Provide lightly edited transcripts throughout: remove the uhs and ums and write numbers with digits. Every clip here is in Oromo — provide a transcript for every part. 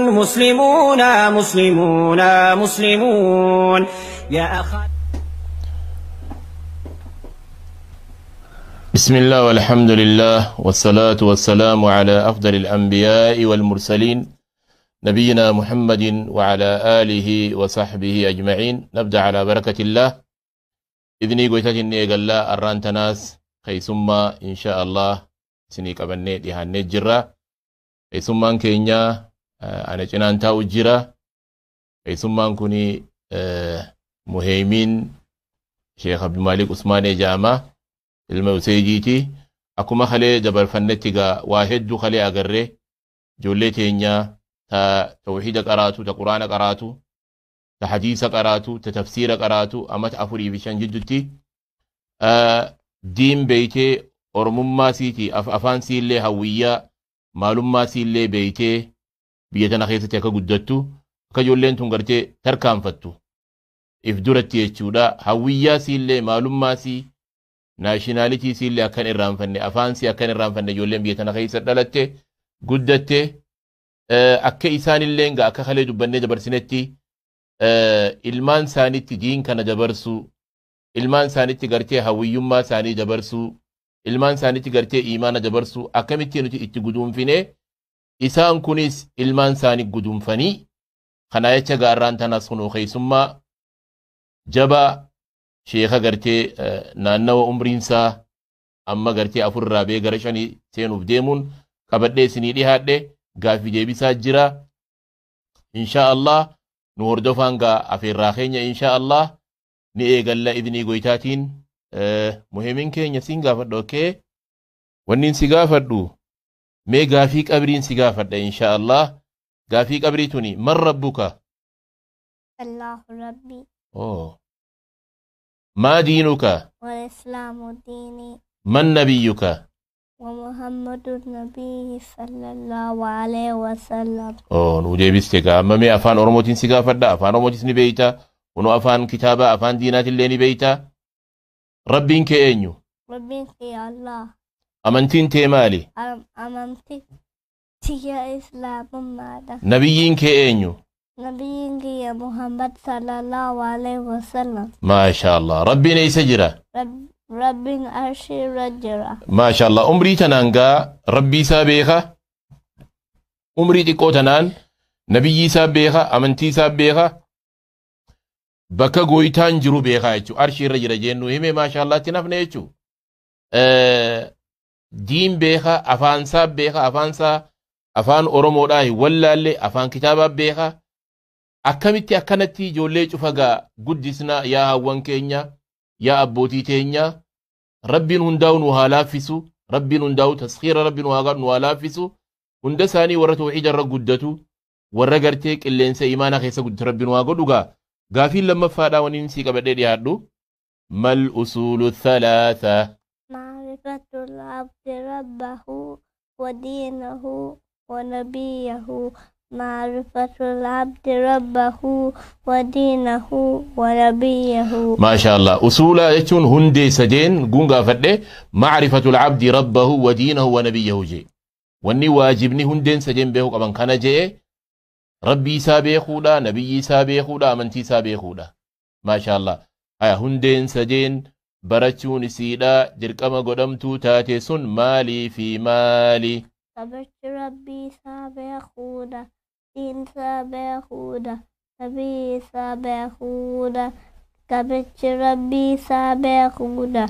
مسلمون مسلمون مسلمون يا أخي. بسم الله والحمد لله والصلاة والسلام على أفضل الأنبياء والمرسلين نبينا محمد وعلى آله وصحبه أجمعين. نبدأ على بركة الله. إذني قويتك إني قال لا أرانت ناس خيسما إن شاء الله سنيك أبني ديهاني جرة خيسما كينيا أنا جنان تاو جرة خيسما كوني مهيمين شيخ عبد المالك عثمان جامع الموسيجيتي أكما خلي جبر فنتيغا واحد خلي أغري جولتينيا تا توحيد قراتو تا قرآن قراتو تا حديث قراتو تا تفسير قراتو أمت أفري بشان جدتي دين بيتي أرمم سيتي أفان سيلي هوية معلوم سيلي بيتي بيتنا خيسة يكا قدتو كجولين تنغرتي تركان فتو إفدورتي يجودا هوية سيلي معلوم سي nationality sille akan irraanfanne afaansi akan irraanfanne ijoolleen biyya tana keessa dhalatte guddatte akka isaanillee akka kale dubbannee dabarsinetti ilmaan saanitti diin kana dabarsu ilmaan saanitti gartee hawiyyummaa saanii dabarsu ilmaan saanitti gartee iimaana dabarsu akkamitti nuti itti guduunfine isaan kunis ilmaan saanii guduunfanii kana jecha gaarraan tanas kunu keessummaa jaba شيخ قرتي نانو عمرينسا أما قرتي أفر رابي قرشاني سينو بديمون قبل سني دي هاد غافي جيبي ساجرا إن شاء الله نور دوفانغا أفر راخين إن شاء الله ني قال إذني قويتاتين مهمين كي نسين غافد أوكي ونين سيغافدو مي غافيك أبرين سيغافد إن شاء الله غافيك أبريتوني من ربك؟ الله ربي. ما دينك؟ والإسلام ديني. من نبيك؟ ومحمد النبي صلى الله عليه وسلم. نودي بيستيكا مامي أفان أورموتين سيكا فدا أفان أورموتين نبيتا ونو أفان كتابة أفان دينات اللي نبيتا ربينك أينيو؟ ربينك يا الله. أمنتين تيمالي؟ أمنتك تيا إسلام ماذا؟ نبيينك أينيو؟ نبيك يا محمد صلى الله عليه وسلم. ما شاء الله. ربي ليس جرا. ربي أرشي رجرا. ما شاء الله. أمري تنانغا ربي سابيخا أمري تكو تنان نبي سابيخا أمنتي سابيخا بكا غويتان جرو بيخا يچو أرشي رجرا جنو همي ما شاء الله تنفنه يچو دين بيخا أفان ساب بيخا أفان أورمو داي ولا اللي أفان كتابا بيخا akkamitti akkanatti ijoollee cufagaa guddisna yaa hawwan keenya yaa abbootii teenya rabbiin hundaa'u nu haa laaffisu rabbiin hundaa'u tasxiira rabbiin nu haa laaffisu hunda isaanii warra tawxiida irra guddatu warra gartee qilleensa imaana keessa guddatu rabbiin haa godhugaa gaafiin lammaffaadhaa waniin sii qabadhee dhiyaadhu mal usuulu thalaatha maarifatul abdi rabbahu wa diinahu wa nabiyahu معرفة العبد ربه ودينه ونبيه. ما شاء الله. أصول يتون هندي سجين قنقا فده معرفة العبد ربه ودينه ونبيه جي واني واجبني هندين سجين بيهو قبان كان جي ربي سابيخودا نبي سابيخودا أمنتي سابيخودا ما شاء الله. هندين سجين برچون سيدا جرقما قدمتو تاتي سن مالي في مالي قبرت ربي سابيخودا دين سابيخودا نبي سابيخودا قبرت ربي سابيخودا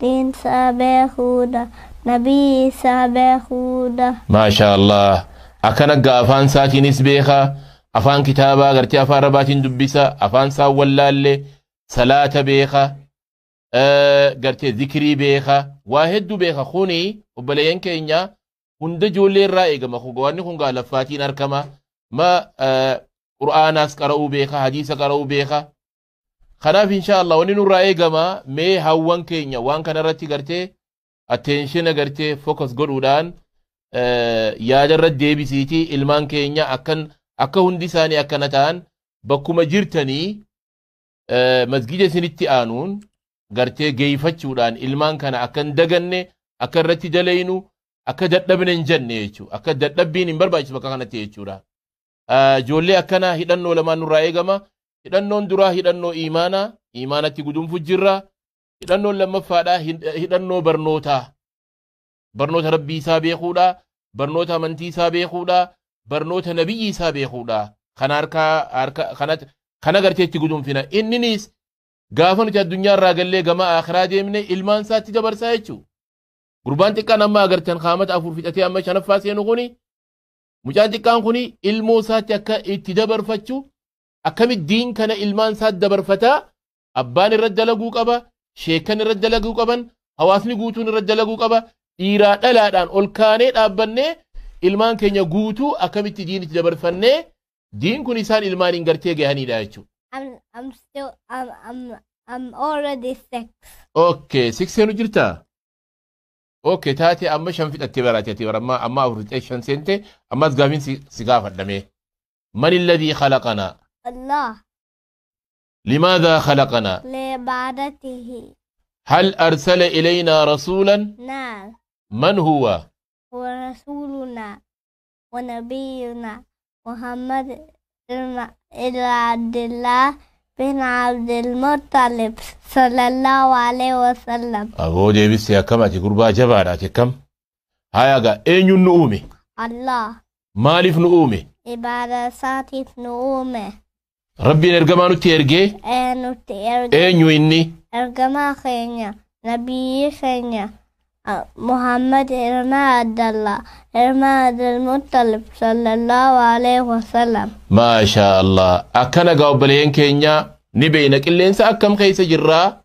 دين سابيخودا نبي سابيخودا. ما شاء الله. أكنك أفان ساتي نسبيخا أفان كتابا غرتي أفان رباتين دبسا أفان سا واللالي صلاة بيخا غرتي ذكري بيخا واحد بيخا خوني وبلين كينيا هند جولي الرائقة ما خوغواني خونغا لفاتين أركما ما قرآناس قرأوا بيخا حديث قرأوا بيخا خناف إن شاء الله ونين الرائقة ما مي هاوان كينيا وان كان راتي غرتي attention غرتي فوكس godhuudhaan yaada irra deebisiiti ilmaan keenya akka hundi isaanii akkana ta'an bakkuma jirtanii masgida isinitti aanuun gartee geeyfachuudhaan ilmaan kana akkan daganne akka irratti dalaynu akka dadhabne hin jenne jechuudha akka dadhabbiin hin barbaachisu bakka kanatti jechuudha ijoollee akkana hidhannoo lamaan nurraa eegama. Hidhannoon duraa hidhannoo imaanatti gudunfu jirra. Hidhannoon lammaffaadha hidhannoo barnootaa. Barnoota rabbii isaa beekuudha. Barnoota amantii isaa beekuudha. Barnoota nabiyyi isaa beekuudha. Kana garteetti gudunfina. Inninis gaafa nuti addunyaa irraa gallee gama akhiraa deemne ilmaan isaatti dabarsaa jechuudha. Gurbaan xiqqaan amma agartan qaamata 4 fixatee amma 5ffaa seenu kuni mucaan xiqqaan kuni ilmoo isaatti akka itti dabarfachu akkamitti diin kana ilmaan isaatti dabarfataa abbaan irra dalaguu qaba sheekan irra dalaguu qaban hawaasni guutuun irra dalaguu qaba dhiiraa dhalaadhaan ol kaanee dhaabbannee ilmaan keenya guutuu akkamitti diin itti dabarfannee diin kun isaan ilmaaniin gartee gahanidha jechuudha. I'm already 6. Okay, 6 seenu jirta? Okay, taate amma 5 fixattee baraatee bara amma 4 sente ammas gaafin si gaafadhame. Man alladhi khalaqana? Allah. لماذا خلقنا؟ لعبادته. هل أرسل إلينا رسولا؟ نعم. من هو؟ هو رسولنا ونبينا محمد إلى عبد الله بن عبد المطلب صلى الله عليه وسلم. أقول يا بس يا كم أتقربا جبارة كم؟ هاي أين نؤمي؟ الله. مالف نؤمي؟ عبادة ساتف نؤمي. ربي نرجما نتيرجي؟ نتيرجي. أين إني؟ أرجما خينيا نبي خينيا محمد إرما عبد الله إرما عبد المطلب صلى الله عليه وسلم. ما شاء الله. أكنا قابلين كينيا نبينك اللينسا أكم خيسا جرا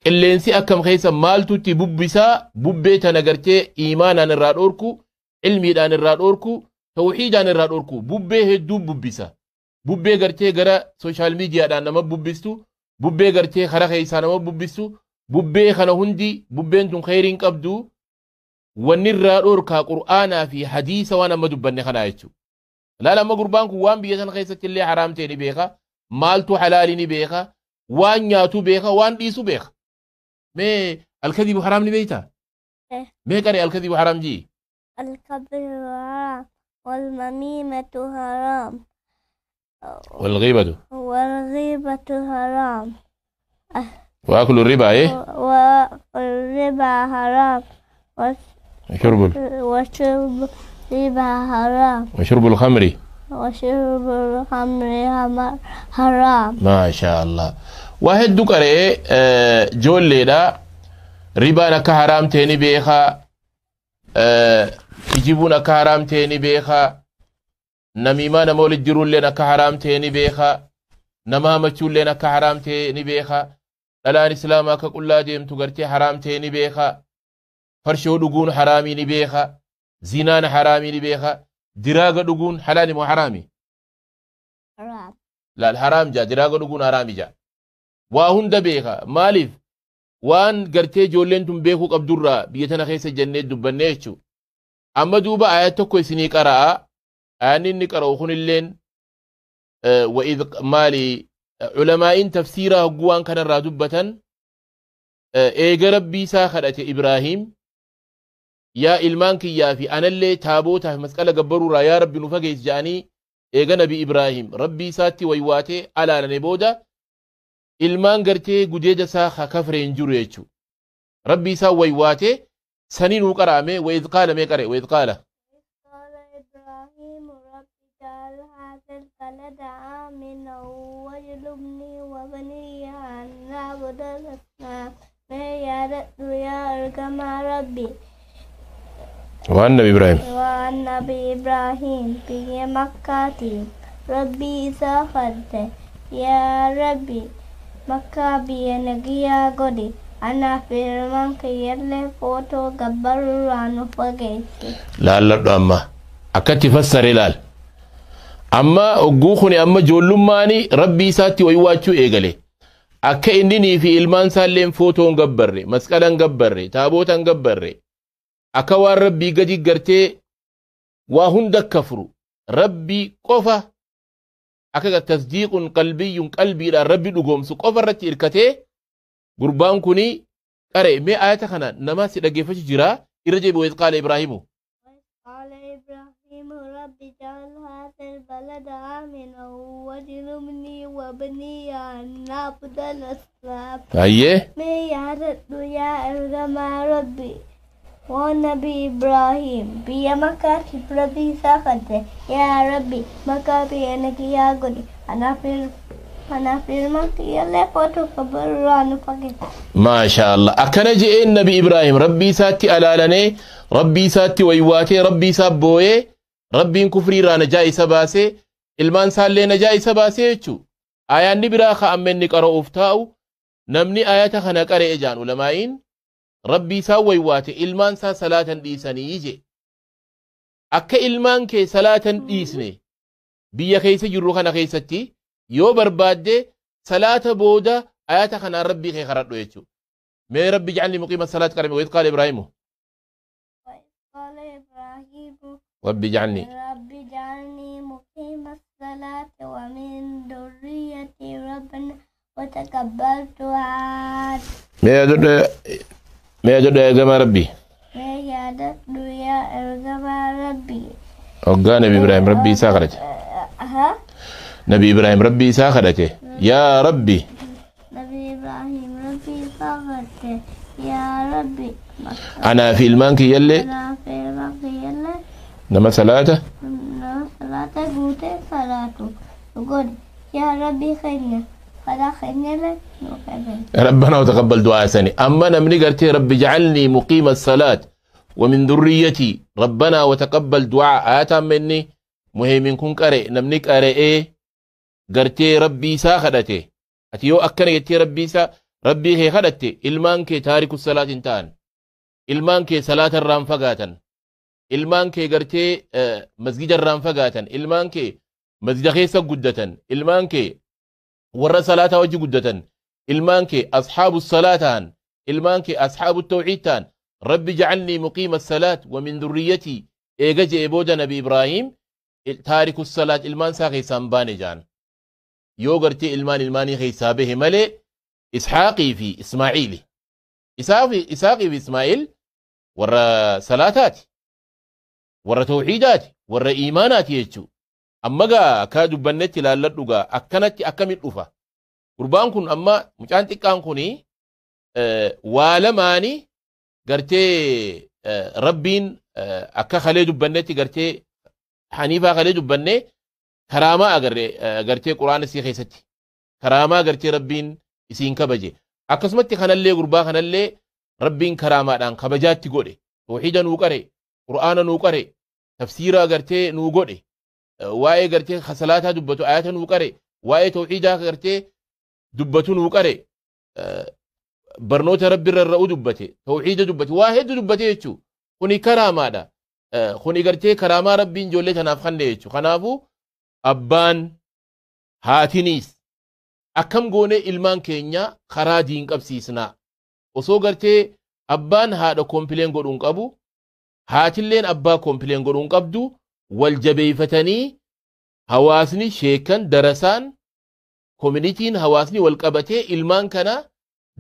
اللينسي أكم خيسا مالتو تببسا ببيتا نغرتي إيمانا نراد أوركو علمي دان نراد أوركو توحيدا نراد أوركو ببي هدو ببسا ببي غرتي غرا سوشال ميديا دان نما ببستو ببي غرتي خرا خيسا نما ببستو ببي خنا هندي ببين تون خيرين قبدو ونراد أوركا قرآنا في حديث وانا مدبن خنا يتشو لا لما قربانكو وان بيتان خيسا اللي حرام تيني بيخا مالتو حلالي بيخا وان ياتو بيخا وان ديسو بيخا مي الكذب حرام بيتا مي كاري الكذب حرام جي الكذب حرام والنميمة حرام والغيبة حرام وأكل الربا إيه والربا حرام وشرب الربا حرام وشرب الخمر حرام. ما شاء الله. واحد دكرة جول ليدا ربا نك حرام تاني بيخا يجيبون نك حرام تاني بيخا نميما نمولد جرول لنا كحرام تاني بيخا نمامة تشول لنا كحرام تاني بيخا الان اسلاما كقول ديم تغرتي حرام تاني بيخا فرشو دغون حرامي ني بيخا زنان حرامي ني بيخا دراغ دغون حلال مو حرامي حرام. لا الحرام جا دراغ دغون حرامي جا واهند بيخا مالف وان غرتي جولنتم بيخو قبدرا بيتنا خيس جنة دبنيچو اما دوبا ايات كو سني قرا اني نقرا خن اللين واذ مالي علماء تفسيره غوان كان رادبتن ايغ ربي سا خدته ابراهيم يا إلمانك يا في أنا اللي تابوته مسألة جبروا يا ربي نفجيس جاني إيجا نبي إبراهيم ربي ساتي ويواتي على نبودا إلمان قرتي جديد ساخ كفر ينجر يجو ربي سا ويواتي سنين وقرامه وإذ قال ما قرأ وإذ قال إبراهيم ربي جعل هذا البلد آمنا واجنبني وبني أن نعبد الأصنام يا أرحم ربي وعن نبي إبراهيم في مكة ربي سافرت يا ربي مكة بينجيا قدي أنا في المنك يلي فوتو قبر عنو فقيتي لا لا أما أكتي فسر لال أما أقوخني أما جولماني ربي ساتي ويواتشو إيغالي أكا إنني في إلمان سالين فوتو نقبري مسكالا نقبري تابوتا نقبري akka waan rabbii gadi gartee waa hunda kafru rabbii qofa akka tasdiiqun qalbiyyun qalbiidhaan rabbi dhugoomsu qofa irratti hirkatee gurbaan kuni qare mee ayata kana nama si dhageeffachu jira irra jeebi wa qaala ibraahimu رب اجعل هذا البلد آمنا واجنبني وبني أن نعبد الأصنام. أيه मैं याद दुआ अरगमा रब्बी ونبي إبراهيم بيا مكة ربي ساخته يا ربي مكة بينك يا قولي أنا في المكة يلا فوتو كبران فقط. ما شاء الله. أكن جئ النبي إبراهيم ربي ساتي ألالني ربي ساتي ويواتي ربي سابوي ربي كفري رانا جاي سباسي ilmaan saallee najaa isa baasee jechuu ayaanni biraa ka'ammenni qara'uuf taa'u namni ayata kana qara'e jaan ulamaa'iin rabbii isaa waywaate ilmaan isaa salaatan dhiisanii je akka ilmaan kee salaatan dhiisne biyya keessa jirru kana keessatti yoo barbaadde salaata booda ayata kana rabbii kee qaradhu jechuu mee rabbi ja'alni muqiima salaat qarame wa qaala ibraahimu ربي جعلني مقيم الصلاة ومن ذريتي ربنا وتقبل دعاء. ما يدعو يا جماعة ربي. ما يدعو يا جماعة ربي. أوكا نبي إبراهيم ربي ساخرته. نبي إبراهيم ربي ساخرته يا ربي. نبي إبراهيم ربي ساخرته يا ربي. أنا في المانكي يلي. أنا في المانكي يلي. نما صلاته قوتي صلاته وقول يا ربي خيرنا فلا خيرنا لك ربنا وتقبل دعاء سني أما نمني قرتي ربي جعلني مقيم الصلاة ومن ذريتي ربنا وتقبل دعاء آتا مني مهم كن قرئ نمني قرئ قرتي ربي سا خدته أتيو أكنا يتي ربي هي خدته إلمان كي تارك الصلاة انتان إلمان كي صلاة الرام فقاتا ilmaan kee gartee masjida irraan fagaatan ilmaan kee masjida keessa guddatan ilmaan kee warra salaataa wajji guddatan ilmaan kee ashaabu salaataan ilmaan kee ashaabu tawxiidtaan rabbi ja'alnii muqiima salaat wa min dhurriyyatii eega je'e booda nabi ibraahim taariku salaat ilmaan isaa keessaan baane jaan yoo gartee ilmaanii keessaa bahe malee ishaaqii fi ismaa'iili isaaqii fi ismaa'iil warra salaataati warra tawxiidaati warra iimaanaati jechuu amma gaa akka dubbannetti ilaalladhu gaa akkanatti akkamitti dhufa gurbaan kun amma mucaan xiqqaan kuni waa lamaani gartee rabbiin akka kalee dubbannetti gartee haniifaa kalee dubbanne karaamaa agarre gartee quraana isii keessatti karaamaa gartee rabbiin isiin kabaje akkasumatti kanallee gurbaa kanallee rabbiin karaamaadhaan kabajaatti godhe tawxiida nuu qare qur'aana nuu qare tafsiira gartee nuu godhe waa'ee gartee salaataa dubbatu ayata nuu qare waa'ee tawxiidaa gartee dubbatu nuu qare barnoota rabbi irra'u dubbate tawxiida dubbate waa hedduu dubbate jechuu kuni karaamaadha kuni gartee karaamaa rabbiin ijoollee tanaaf kanne jechuu kanaafuu abbaan haatiniis akkam goone ilmaan keenya karaa diin qabsiisnaa osoo gartee abbaan haadha kompileen godhuun qabu haatilleen abbaa kompileen godhuun qabdu wal jabeeyfatanii hawaasni sheekan darasaan koominitiin hawaasni wal qabatee ilmaan kana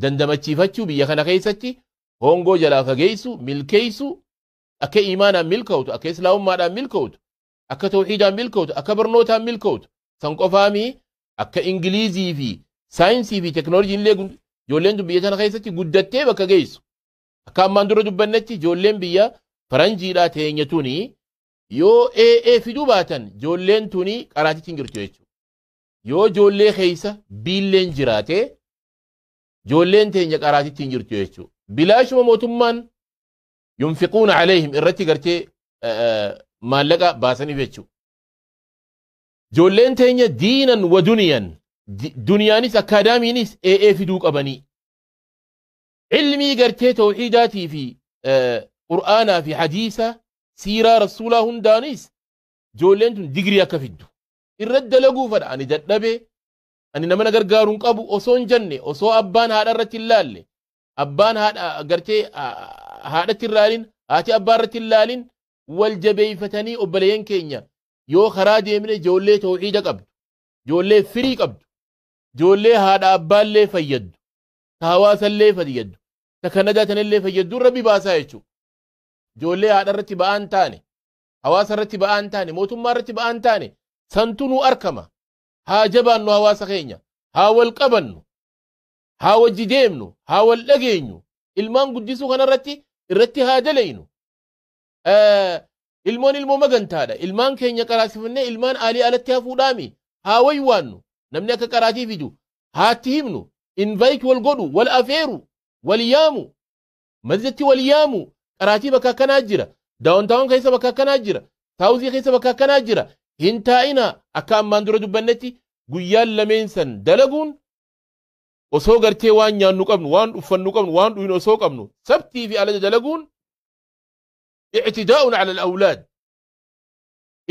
dandamachiifachuu biyya kana keessatti hongoo jalaa fageessu milkeessu akka iimaanaan milkootu akka islaamummaadhaan milkootu akka tawxiidaan milkootu akka barnootaan milkootu san qofaami akka ingilizii fi saayinsii fi teknooloojiin illee ijoolleen biyya kana keessatti guddattee bakka geessu akka ammaan dura dubbannetti ijoolleen biyya faranjiidhaa teenya tuni yoo ee fiduu baatan ijoolleen tuni qaraatitti hin jirtu jechuudha. Yoo ijoollee keessa biilleen jiraate ijoolleen teenya qaraatitti hin jirtu jechuudha. Bilaashuma mootummaan yunfiquuna alayhim irratti gartee maallaqa baasaniif jechuudha. Ijoolleen teenya diinan wa duniyaanis akkaadaamiinis ee fiduu qabanii. Ilmii gartee tawxiidaatii fi qur'aanaa fi hadiisa siiraa rasuulaa hundaanis ijoolleen tun digirii akka fiddu irratti dalaguufadha ani dadhabe ani nama na gargaaruun qabu osoo hin janne osoo abbaan haadha irratti hin laalle abbaan haadha gartee haadhatti hin laalin haati abbaa irratti hin laalin wal jabeeyfatanii obboleeyyan keenya yoo karaa deemne ijoollee tawxiida qabdu ijoollee firii qabdu ijoollee haadha abbaallee fayyaddu ta hawaasallee fayyaddu ta kanadaa tanallee fayyaddu rabbi baasaa jechuudha. Ijoollee haadha irratti ba'aan taane hawaasa irratti ba'aan taane mootummaa irratti ba'aan taane santunuu arkama haa jabaannu hawaasa keenya haa wal qabannu haa wajji deemnu haa wal dhageenyu ilmaan guddisuu irratti haa dalaynu ilmoon ilmoo magantaadha ilmaan keenya qaraasifannee ilmaan aalii alatti hafuudhaami haa waywaannu namni akka qaraatii fidu haatti himnu invite wal godhu wal afeeru wal yaamu mazatti wal yaamu qaraatii bakka akkanaa jira daawuntaawun keessa bakka akkanaa jira saawuzii keessa bakka akkanaa jira hin taa'ina akka ammaan dura dubbannetti guyyaan lameen san dalaguun osoo gartee waan nyaannu qabnu waan uffannu qabnu waan dhuynu osoo qabnu sabtii fi alaja dalaguun i'tidaa'un ala al-awlaad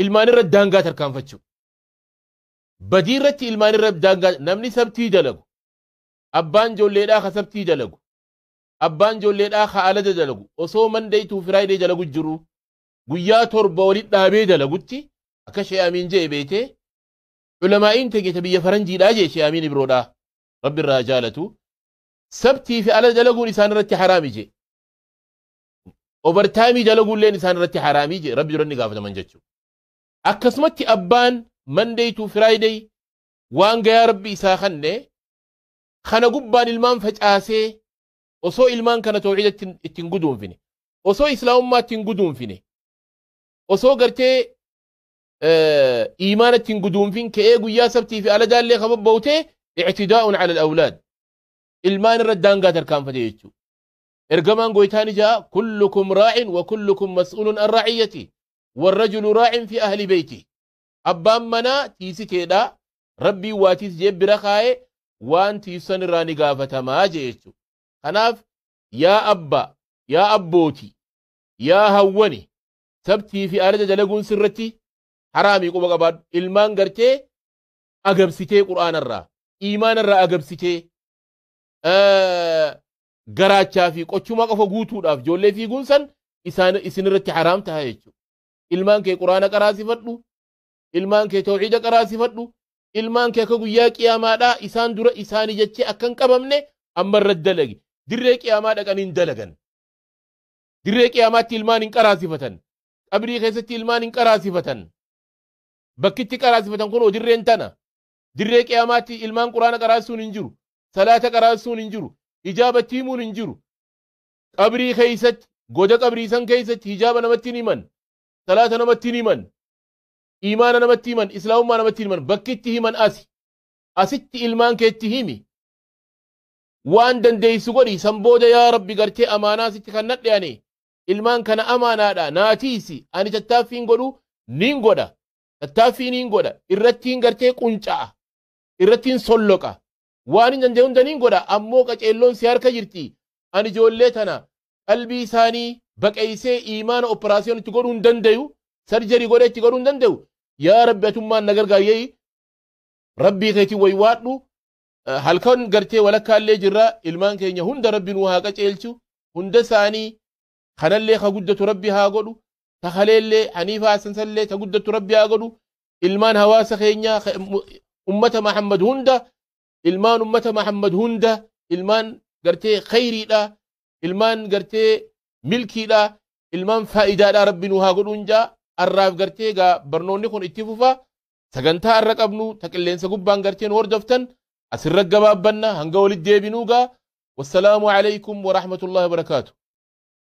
ilmaan irra daangaa tarkaanfachuu badii irratti ilmaan irra daangaa namni sabtii dalagu abbaan ijoolleedhaa ka sabtii dalagu abbaan ijoolleedhaa ka alaja dalagu osoo mandaytuu firaayidee dalagu jiru guyyaa torba walitti dhaabee dalagutti akka shee'amiin jee beetee ulamaa'iin tegeeta biyya faranjiidhaa jee shee'amiin ibroodhaa rabbi irraa jaalatu sabtii fi alaja dalaguun isaan irratti haraami jee overtaayimii dalaguulleen isaan irratti haraamii jee rabbi duranni gaafataman jechuu akkasumatti abbaan mandaytuu firaayidee waan gayaa rabbi isaa kanne kana gubbaan ilmaan facaasee osoo ilmaan kana tawxiida ittiin guduunfine osoo islaamummaa ittiin guduunfine osoo gartee iimaana ittiin guduunfin ka'ee guyyaa sabtii fi alajaallee kababbawtee i'tidaa'un ala al-awlaad ilmaan irra daangaa tarkaanfate jechuu ergamaan goytaan ijaa kullukum raa'in wa kullukum mas'uulun an ra'iyyati warrajulu raa'in fi ahli beyti abbaan manaa tiisiteedha rabbiin waa tiis jee bira kaa'e waan tiisan irraa ni gaafatamaa jee jechuu kanaaf yaa abba yaa abbooti yaa hawwani sabtii fi alaja dalaguun sirratti haraamii quba qabaadhu ilmaan gartee agabsitee qur'aanarraa iimaanarraa agabsitee garaachaa fi qochuma qofa guutuudhaaf ijoollee fiiguun san isin irratti haraam ta'a jechuudha ilmaan kee qur'aana qaraasifadhu ilmaan kee tawxiida qaraasifadhu ilmaan kee akka guyyaa qiyaamaadhaa isaan dura isaanii jechee akka hin qabamne amma irra dalagi dirree qiyaamaa dhaqanii hin dalagan dirree qiyaamaatti ilmaan hin qaraasifatan qabrii keessatti ilmaan hin qaraasifatan bakkitti qaraasifatan kun dirreen tana dirree qiyaamaatti ilmaan qur'aana qaraasisuun hin jiru salaata qaraasisuun hin jiru hijaabatti himuun hin jiru qabrii keessatti goda qabrii san keessatti hijaaba namatti himan salaata namatti himan iimaana namatti himan islaamummaa namatti himan bakkitti himan asitti ilmaan keetti himi waan dandeessu godhi san booda yaa rabbi gartee amaanaa sitti kan nadheane ilmaan kana amaanaadha naatiisi ani tattaaffiin godhu niin godha tattaaffii niin godha irrattiin gartee qunca'a irrattiin solloqa waan hin danda'e hunda niin godha ammoo qaceelloon si harka jirti ani ijoollee tana qalbii isaanii baqeysee iimaana operaasiyoon itti godhuu hin dandayu sarjarii godhee itti godhuu hin dandayu yaa rabbi atummaan na gargaaree rabbii keetii waywaadhu halkan gartee walakkaallee jirra ilmaan keenya hunda rabbi nuu haa qaceelchu hunda isaanii kanallee ka guddatu rabbi haa godhu takaleellee haniifa hasansallee ta guddatu rabbi haa godhu ilmaan hawaasa keenya ummata Muhammad hunda ilmaan ummata Muhammad hunda ilmaan gartee khayriidha ilmaan gartee milkiidha ilmaan faayidaadha rabbi nuu haa godhuun jaa arraaf gartee gaa barnoonni kun itti fufa sagantaa arra qabnu ta qilleensa gubbaan garteen hordoftan asirra gabaabbanna hanga walitti deebinuu gaa wassalaamu alaykum wa rahmatullahi wa barakaatuh